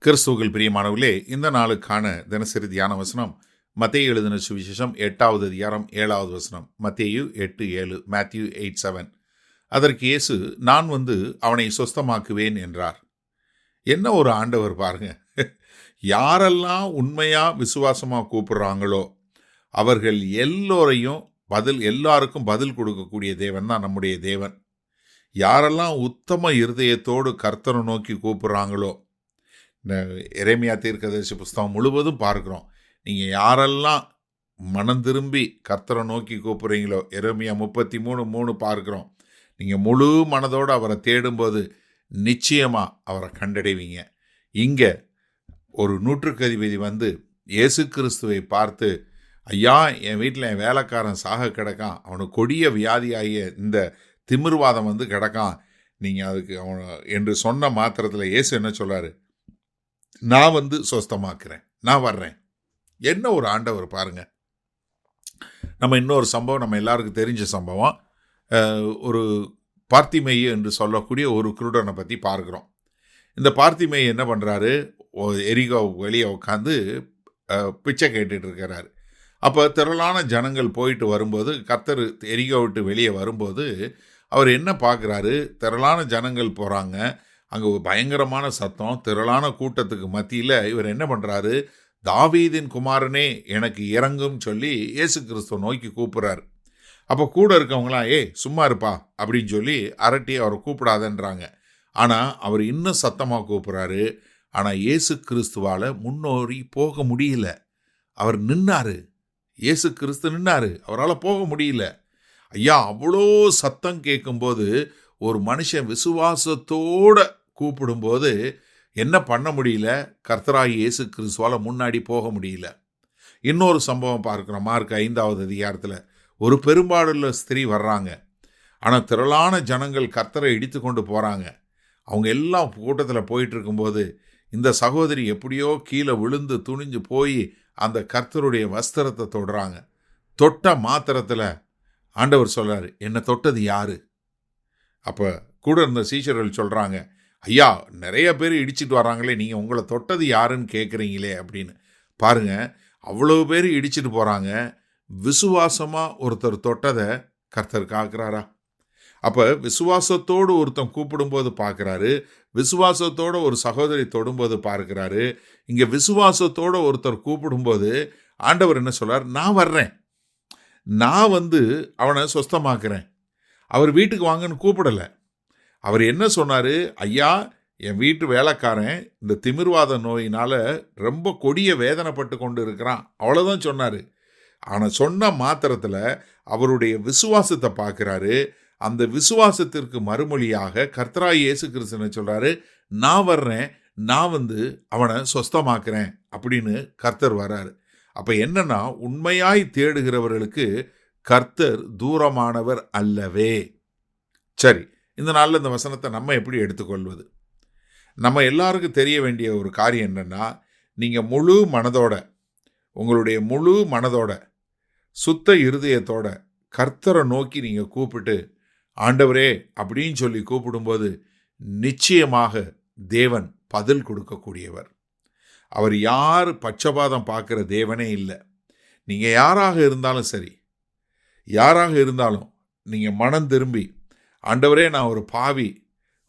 கிறிஸ்துவுக்குள் பிரியமானவர்களே, இந்த நாளுக்கான தினசரி தியான வசனம் மத்தேயு எழுதின சுவிசேஷம் 8வது அதிகாரம் 7வது வசனம். மத்தேயு 8:7, மேத்யூ 8:7. அதற்கு இயேசு, நான் வந்து அவனை சொஸ்தமாக்குவேன் என்றார். என்ன ஒரு ஆண்டவர் பாருங்க. யாரெல்லாம் உண்மையா விசுவாசமா கூப்பிடுறாங்களோ அவர்கள் எல்லாருக்கும் பதில் கொடுக்கக்கூடிய தேவன் தான் நம்முடைய தேவன். யாரெல்லாம் உத்தம இருதயத்தோடு கர்த்தரை நோக்கி கூப்பிடுறாங்களோ, எரேமியா தீர்க்கதரிசி புஸ்தகம் முழுவதும் பார்க்கிறோம். நீங்கள் யாரெல்லாம் மனம் திரும்பி கர்த்தரை நோக்கி கூப்பிட்றீங்களோ, எரேமியா 33:3 பார்க்கிறோம். நீங்கள் முழு மனதோடு அவரை தேடும்போது நிச்சயமாக அவரை கண்டடைவீங்க. இங்கே ஒரு நூற்றுக்கு அதிபதி வந்து இயேசு கிறிஸ்துவை பார்த்து, ஐயா, என் வீட்டில் என் வேலைக்காரன் சாக கிடக்கான், அவனுக்கு கொடிய வியாதியாகிய இந்த திமிர்வாதம் வந்து கிடக்கான், நீங்கள் அதுக்கு அவன் என்று சொன்ன மாத்திரத்தில் இயேசு என்ன சொல்கிறாரு? நான் வந்து சொஸ்தமாக்குறேன், நான் வர்றேன். என்ன ஒரு ஆண்டவர் பாருங்க. நம்ம இன்னொரு சம்பவம், நம்ம எல்லாருக்கும் தெரிஞ்ச சம்பவம், ஒரு பார்த்திமேயு என்று சொல்லக்கூடிய ஒரு குருடனை பற்றி பார்க்குறோம். இந்த பார்த்திமேயு என்ன பண்ணுறாரு? எரிகோ வெளியே உட்காந்து பிச்சை கேட்டுட்டு இருக்கிறாரு. அப்போ திரளான ஜனங்கள் போயிட்டு வரும்போது, கர்த்தர் எரிகோ விட்டு வெளியே வரும்போது அவர் என்ன பார்க்குறாரு? திரளான ஜனங்கள் போகிறாங்க, அங்கே ஒரு பயங்கரமான சத்தம், திரளான கூட்டத்துக்கு மத்தியில் இவர் என்ன பண்ணுறாரு? தாவீதின் குமாரனே எனக்கு இறங்கும் சொல்லி இயேசு கிறிஸ்துவ நோக்கி கூப்பிட்றாரு. அப்போ கூட இருக்கவங்களாம், சும்மா இருப்பா அப்படின்னு சொல்லி அரட்டி அவரை கூப்பிடாதன்றாங்க. ஆனால் அவர் இன்னும் சத்தமாக கூப்பிட்றாரு. ஆனால் இயேசு கிறிஸ்துவால் முன்னோறி போக முடியல. அவர் நின்னாரு. இயேசு கிறிஸ்து நின்னாரு, அவரால் போக முடியல. ஐயா, அவ்வளோ சத்தம் கேட்கும்போது ஒரு மனுஷன் விசுவாசத்தோட கூப்பிடும்போது என்ன பண்ண முடியல? கர்த்தராகி இயேசு கிறிஸ்துவால் முன்னாடி போக முடியல. இன்னொரு சம்பவம் பார்க்குறோம். மார்க் 5வது அதிகாரத்தில் ஒரு பெரும்பாடுள்ள ஸ்திரீ வர்றாங்க. ஆனால் திரளான ஜனங்கள் கர்த்தரை இடித்து கொண்டு போகிறாங்க. அவங்க எல்லாம் கூட்டத்தில் போயிட்டு இருக்கும்போது இந்த சகோதரி எப்படியோ கீழே விழுந்து துணிஞ்சு போய் அந்த கர்த்தருடைய வஸ்திரத்தை தொடுறாங்க. தொட்ட மாத்திரத்தில் ஆண்டவர் சொல்கிறார், என்னை தொட்டது யாரு? அப்போ கூட இருந்த சீஷர்கள் சொல்கிறாங்க, ஐயா, நிறைய பேர் இடிச்சிட்டு வராங்களே, நீங்கள் உங்களை தொட்டது யாருன்னு கேட்குறீங்களே அப்படின்னு. பாருங்க, அவ்வளோ பேர் இடிச்சிட்டு போகிறாங்க. விசுவாசமாக ஒருத்தர் தொட்டதை கர்த்தர் காக்கிறாரா? அப்போ விசுவாசத்தோடு ஒருத்தன் கூப்பிடும்போது பார்க்குறாரு, விசுவாசத்தோடு ஒரு சகோதரி தொடும்போது பார்க்குறாரு. இங்கே விசுவாசத்தோடு ஒருத்தர் கூப்பிடும்போது ஆண்டவர் என்ன சொல்கிறார்? நான் வர்றேன், நான் வந்து அவனை சொஸ்தமாக்குறேன். அவர் வீட்டுக்கு வாங்கன்னு கூப்பிடலை. அவர் என்ன சொன்னார்? ஐயா, என் வீட்டு வேலைக்காரன் இந்த திமிர்வாத நோயினால் ரொம்ப கொடிய வேதனைப்பட்டு கொண்டு இருக்கிறான், அவ்வளோதான் சொன்னார். ஆனால் சொன்ன மாத்திரத்தில் அவருடைய விசுவாசத்தை பார்க்குறாரு. அந்த விசுவாசத்திற்கு மறுமொழியாக கர்த்தராகிய இயேசு கிறிஸ்து என்ன சொல்கிறாரு? நான் வர்றேன், நான் வந்து அவனை சொஸ்தமாக்குறேன் அப்படின்னு கர்த்தர் வர்றாரு. அப்போ என்னன்னா, உண்மையாய் தேடுகிறவர்களுக்கு கர்த்தர் தூரமானவர் அல்லவே. சரி, இந்த நாளில் இந்த வசனத்தை நம்ம எப்படி எடுத்துக்கொள்வது? நம்ம எல்லாருக்கும் தெரிய வேண்டிய ஒரு காரியம் என்னென்னா, நீங்கள் முழு மனதோட, உங்களுடைய முழு மனதோட சுத்த இருதயத்தோட கர்த்தரை நோக்கி நீங்கள் கூப்பிட்டு ஆண்டவரே அப்படின்னு சொல்லி கூப்பிடும்போது நிச்சயமாக தேவன் பதில் கொடுக்கக்கூடியவர். அவர் யார் பட்சபாதம் பார்க்குற தேவனே இல்லை. நீங்கள் யாராக இருந்தாலும் சரி, யாராக இருந்தாலும் நீங்கள் மனம் திரும்பி, ஆண்டவரே நான் ஒரு பாவி,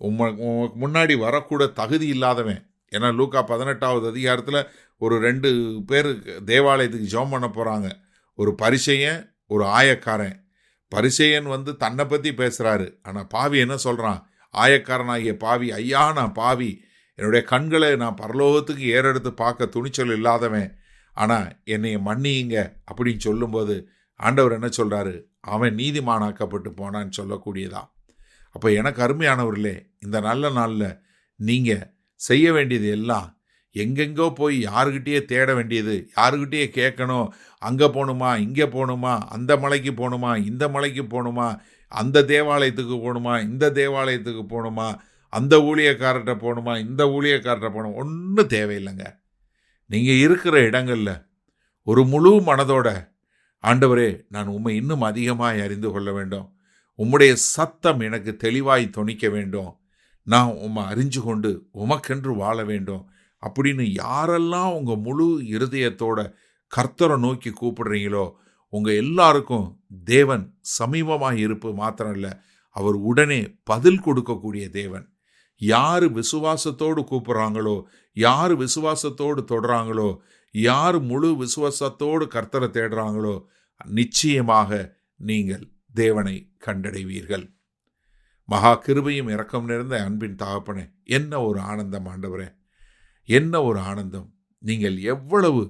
உங்களுக்கு முன்னாடி வரக்கூட தகுதி இல்லாதவன். ஏன்னா லூக்கா 18வது அதிகாரத்தில் ஒரு 2 பேர் தேவாலயத்துக்கு ஜெபம் பண்ண போகிறாங்க. ஒரு பரிசேயன், ஒரு ஆயக்காரன். பரிசேயன் வந்து தன்னை பற்றி பேசுகிறாரு. ஆனால் பாவி என்ன சொல்கிறான்? ஆயக்காரனாகிய பாவி, ஐயா நான் பாவி, என்னுடைய கண்களை நான் பரலோகத்துக்கு ஏறெடுத்து பார்க்க துணிச்சல் இல்லாதவன், ஆனால் என்னை மன்னியுங்க அப்படின்னு சொல்லும்போது ஆண்டவர் என்ன சொல்கிறாரு? அவன் நீதிமானாக்கப்பட்டு போனான்னு சொல்லக்கூடியதா. அப்போ எனக்கு அருமையானவர்களே, இந்த நல்ல நாளில் நீங்கள் செய்ய வேண்டியது எல்லாம், எங்கெங்கோ போய் யாருக்கிட்டேயே தேட வேண்டியது, யாருக்கிட்டேயே கேட்கணும், அங்கே போகணுமா, இங்கே போகணுமா, அந்த மலைக்கு போகணுமா, இந்த மலைக்கு போகணுமா, அந்த தேவாலயத்துக்கு போகணுமா, இந்த தேவாலயத்துக்கு போகணுமா, அந்த ஊழியக்காரர்கிட்ட போகணுமா, இந்த ஊழியக்காரர்கிட்ட போகணும், ஒன்றும் தேவையில்லைங்க. நீங்கள் இருக்கிற இடங்களில் ஒரு முழு மனதோட, ஆண்டவரே நான் உம்மை இன்னும் அதிகமாக அறிந்து கொள்ள வேண்டும், உம்முடைய சத்தம் எனக்கு தெளிவாய் தொனிக்க வேண்டும், நான் உம்மை அறிஞ்சு கொண்டு உமக்கென்று வாழ வேண்டும் அப்படின்னு யாரெல்லாம் உங்கள் முழு இருதயத்தோட கர்த்தரை நோக்கி கூப்பிடுறீங்களோ உங்கள் எல்லாருக்கும் தேவன் சமீபமாக இருப்பு மாத்திரம் இல்லை, அவர் உடனே பதில் கொடுக்கக்கூடிய தேவன். யார் விசுவாசத்தோடு கூப்பிட்றாங்களோ, யார் விசுவாசத்தோடு தொடுறாங்களோ, யார் முழு விசுவாசத்தோடு கர்த்தரை தேடுறாங்களோ நிச்சயமாக நீங்கள் தேவனை கண்டடைவீர்கள். மகா கிருபையும் இரக்கம் நிறைந்த அன்பின் தகப்பனே, என்ன ஒரு ஆனந்தம் ஆண்டவரே, என்ன ஒரு ஆனந்தம். நீங்கள் எவ்வளவு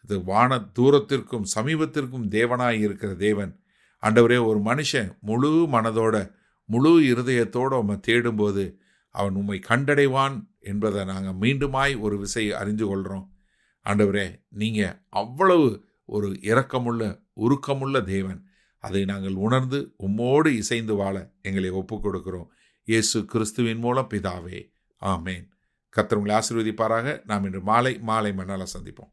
இது வான தூரத்திற்கும் சமீபத்திற்கும் தேவனாய் இருக்கிற தேவன் ஆண்டவரே. ஒரு மனுஷன் முழு மனதோட முழு இருதயத்தோடு அவனை தேடும்போது அவன் உம்மை கண்டடைவான் என்பதை நாங்கள் மீண்டுமாய் ஒரு விசை அறிந்து கொள்கிறோம். ஆண்டவரே, நீங்கள் அவ்வளவு ஒரு இரக்கமுள்ள உருக்கமுள்ள தேவன். அதை நாங்கள் உணர்ந்து உம்மோடு இசைந்து வாழ எங்களை ஒப்புக் கொடுக்கிறோம். இயேசு கிறிஸ்துவின் மூலம் பிதாவே, ஆமேன். கர்த்தர் உங்களை ஆசீர்வதிப்பாராக. நாம் இன்று மாலை மண்ணால் சந்திப்போம்.